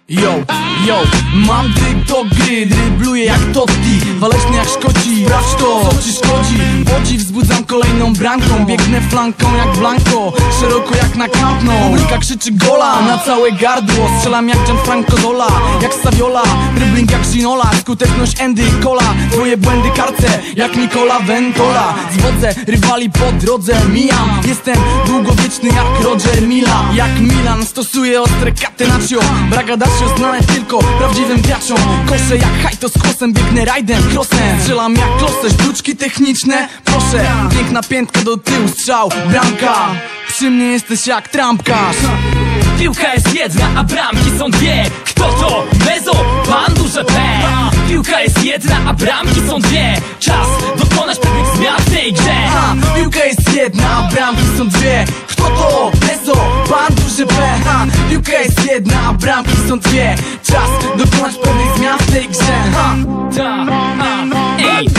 Yo, mam tryb do gry, drybluję jak Totti, waleczny jak Szkoci, sprawdź to, co ci szkodzi. Łodzi wzbudzam kolejną bramką, biegnę flanką jak Blanco, szeroko jak na Camp Nou. Publika krzyczy gola na całe gardło, strzelam jak Gianfranco Zola, jak Saviola, dribbling jak Ginola, skuteczność Andy Cola, twoje błędy karce jak Nicola Ventola. Zwodzę rywali po drodze, mijam, jestem długowieczny jak Roger Mila. Jak Milan stosuję ostre catenaccio, bragadacio znane tylko prawdziwym graczom. Koszę jak hajto z kłosem, biegnę rajdem, crossem, strzelam jak klosę, sztuczki techniczne, proszę. Piękna piętka do tyłu, strzał, bramka, przy mnie jesteś jak trampkarz. Piłka jest jedna, a bramki są dwie. Kto to? Mezo, pan duże P. Piłka jest jedna, a bramki są dwie. Czas dokonać pewnych zmian w tej grze. Piłka jest jedna, a bramki są dwie. Kto to? Mezo, pan duże P. Piłka jest jedna, a bramki są dwie. Czas dokonać pewnych zmian w tej grze. Ej,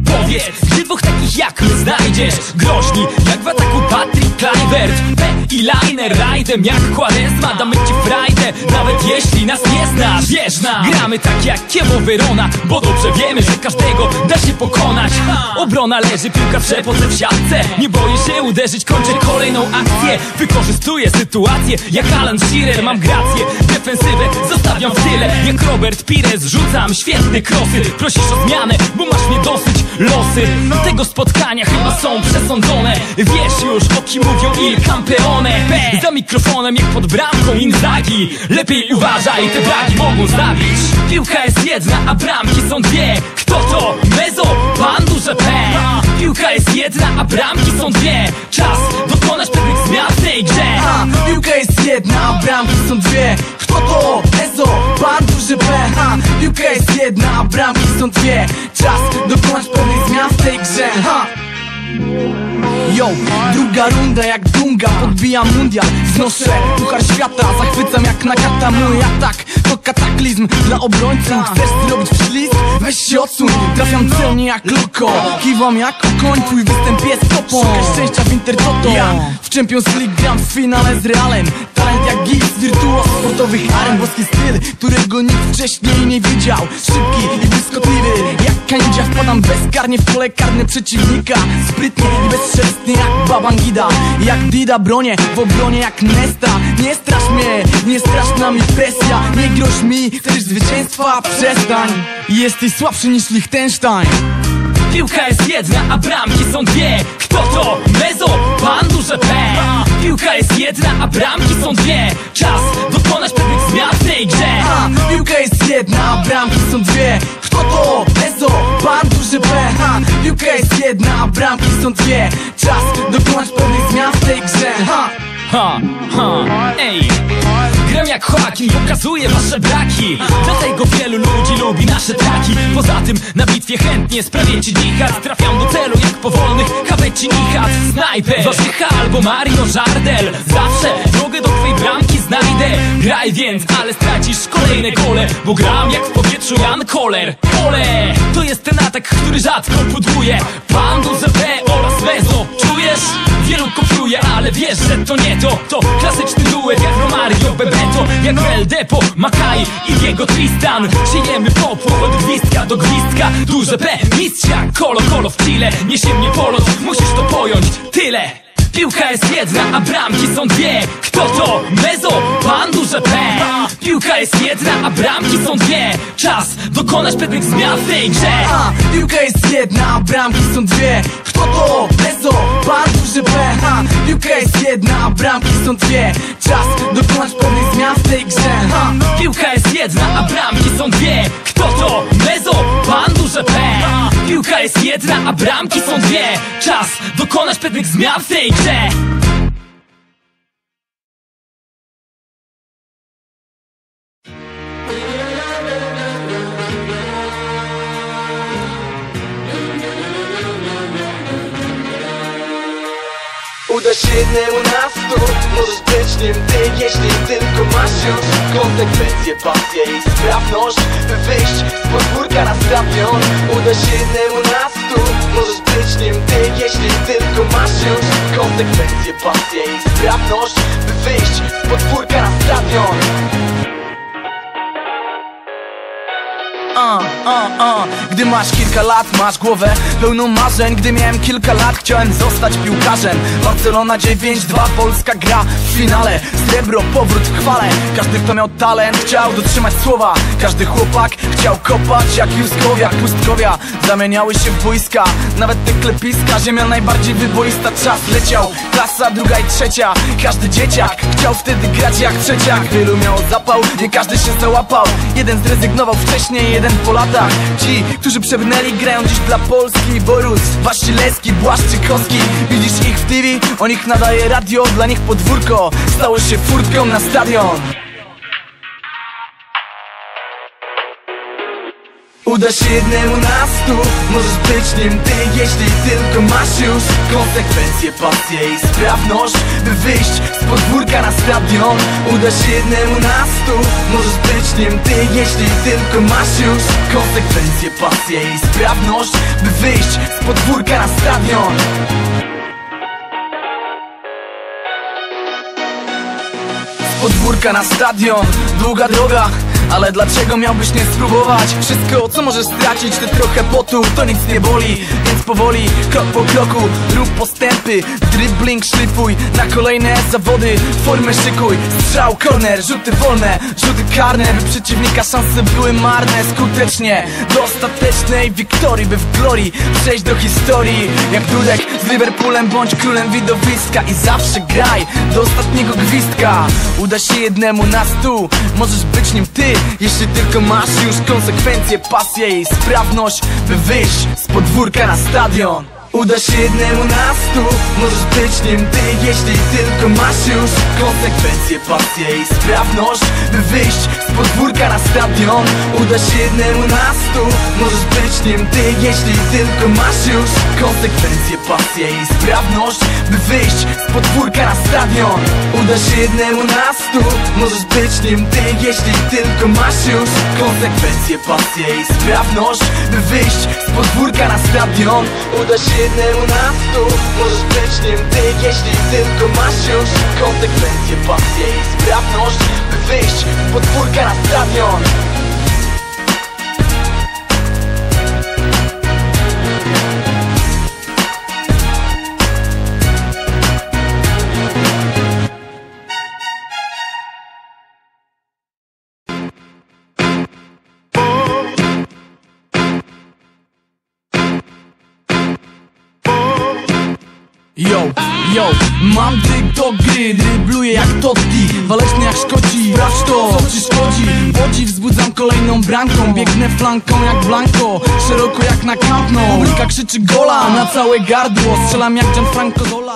powiedz, gdy dwóch takich jak my znajdziesz, groźni jak w ataku Patrick Kluivert, P i Liner, rajdem jak Quaresma, damy ci frajdę, nawet jeśli nas nie znasz. Wierz nam, gramy tak jak Chievo Verona, bo dobrze wiemy, że każdego da się pokonać. Obrona leży, piłka w szepotce w siatce, nie boję się uderzyć, kończę kolejną akcję. Wykorzystuję sytuację jak Alan Shearer, mam grację, defensywę zostawiam w tyle. Jak Robert Pires rzucam świetne krosy. Prosisz o zmianę, bo masz mnie dosyć. Losy tego spotkania chyba są przesądzone. Wiesz już, o kim mówią Il Campeone. Za mikrofonem jak pod bramką Inzaghi. Lepiej uważaj, te braki mogą zabić. Piłka jest jedna, a bramki są dwie. Kto to? Mezo, pan duże P. Piłka jest jedna, a bramki są dwie. Czas dokonać pewnych zmian w tej grze. Piłka jest jedna, a bramki są dwie. Kto to? Mezo, pan duże P. Piłka jest jedna, a bramki są dwie. Czas dokonać pewnych zmian w tej grze. Yo, druga runda jak Dunga, podbijam mundial, znoszę puchar świata, zachwycam jak Nakata. Mój atak to kataklizm dla obrońców. Chcesz zrobić wślizg? Weź się odsuń, trafiam celnie jak Loko, kiwam jak koń, twój występ jest topą. Szukaj szczęścia w Intertoto, ja w Champions League gram w finale z Realem. Talent jak Giggs, wirtuoz sportowych aren, boski styl, którego nikt wcześniej nie widział. Szybki i błyskotliwy jak Kandzia, wpadam bezkarnie w pole karne przeciwnika. Sprytnie i bezszelestnie jak Babangida, jak Dida bronię w obronie jak Nesta. Nie strasz mnie, nie strasz nami presja, nie groź mi, chcesz zwycięstwa? Przestań, jesteś słabszy niż Liechtenstein. Piłka jest jedna, a bramki są dwie. Kto to? Mezo, pan duże P. Piłka jest jedna, a bramki są dwie. Czas dokonać pewnych zmian w tej grze. Piłka jest jedna, a bramki są dwie. Kto to? Mezo, pan duże P. Piłka jest jedna, a bramki są dwie. Czas dokonać pewnych zmian w tej grze. Ej, gram jak Joaquin, pokazuję wasze braki. Dlatego wielu ludzi lubi nasze traki. Poza tym na bitwie chętnie sprawię ci dichat. Trafiam do celu jak powolnych Habeci Nichat. Snajper, Warzycha albo Mario Żardel. Zawsze drogę do twej bramki znajdę. Graj więc, ale stracisz kolejne gole, bo gram jak w powietrzu Jan Koller. Ole, to jest ten atak, który rzadko pudłuje. Pan duże P oraz Mezo, czujesz? Wielu kopiuje, ale wiesz, że to nie to. To klasyczny duet jak Romario Bebeto, jak El Depo, Makai i Diego Tristan. Siejemy popłoch od gwizdka do gwizdka. Duże P, mistrz jak Colo Colo w Chile. Niesie mnie polot, musisz to pojąć, tyle. Piłka jest jedna, a bramki są dwie. Kto to? Mezo, pan duże P. Piłka jest jedna, a bramki są dwie. Czas dokonać pewnych zmian w tej grze. Piłka jest jedna, a bramki są dwie. Kto to? Mezo, pan duże P. Piłka jest jedna, a bramki są dwie. Czas dokonać pewnych zmian w tej grze. Piłka jest jedna, a bramki są dwie. Kto to? Mezo, pan duże P. Piłka jest jedna, a bramki są dwie. Czas dokonać pewnych zmian w tej grze. Uda się jednemu na 100, możesz być nim ty, jeśli tylko masz już konsekwencje, pasję i sprawność, by wyjść z podwórka na stadion. Uda się jednemu na 100, możesz być nim ty, jeśli tylko masz już konsekwencje, pasję i sprawność, by wyjść z podwórka na stadion. Gdy masz kilka lat, masz głowę pełną marzeń. Gdy miałem kilka lat, chciałem zostać piłkarzem. Barcelona 9-2, Polska gra w finale. Srebro, powrót w chwale. Każdy, kto miał talent, chciał dotrzymać słowa. Każdy chłopak chciał kopać jak Juskowiak. Pustkowia zamieniały się w boiska, nawet te klepiska. Ziemia najbardziej wyboista, czas leciał. Klasa druga i trzecia, każdy dzieciak chciał wtedy grać jak trzeciak. Wielu miało zapał, nie każdy się załapał. Jeden zrezygnował wcześniej, jeden po latach. Ci, którzy przebrnęli, grają dziś dla Polski. Borus, Wasilewski, Błaszczykowski. Widzisz ich w TV, o nich nadaje radio. Dla nich podwórko stało się furtką na stadion. Uda się jednemu na 100, możesz być nim ty, jeśli tylko masz już konsekwencje, pasję i sprawność, by wyjść z podwórka na stadion. Uda się jednemu na 100, możesz być nim ty, jeśli tylko masz już konsekwencje, pasję i sprawność, by wyjść z podwórka na stadion. Z podwórka na stadion, długa droga, ale dlaczego miałbyś nie spróbować? Wszystko, co możesz stracić, to trochę potu, to nic nie boli. Więc powoli, krok po kroku, rób postępy. Dribbling szlifuj, na kolejne zawody formę szykuj. Strzał, korner, rzuty wolne, rzuty karne, by przeciwnika szanse były marne. Skutecznie, do ostatecznej wiktorii, by w glorii przejść do historii. Jak Dudek z Liverpoolem, bądź królem widowiska. I zawsze graj do ostatniego gwizdka. Uda się jednemu na 100, możesz być nim ty, jeśli tylko masz już konsekwencje, pasję i sprawność, by wyjść z podwórka na stadion. Uda się jednemu na 100, możesz być nim ty, jeśli tylko masz już konsekwencje, pasję i sprawność, by wyjść z podwórka na stadion. Uda się jednemu na 100, możesz być nim ty, jeśli tylko masz już konsekwencje, pasję i sprawność, by wyjść z podwórka na stadion. Uda się jednemu na 100, możesz być nim ty, jeśli tylko masz już konsekwencje, pasję i sprawność, by wyjść z podwórka na stadion. Uda się jednemu na 100, możesz być nim ty, jeśli tylko masz już konsekwencje, pasję i sprawność, by wyjść z podwórka na stadion. Yo, mam tryb do gry, drybluję jak Totti, waleczny jak Szkoci, sprawdź to, co ci szkodzi. Podziw wzbudzam kolejną bramką, biegnę flanką jak Blanco, szeroko jak na Camp Nou. Publika krzyczy gola na całe gardło, strzelam jak Gianfranco Zola.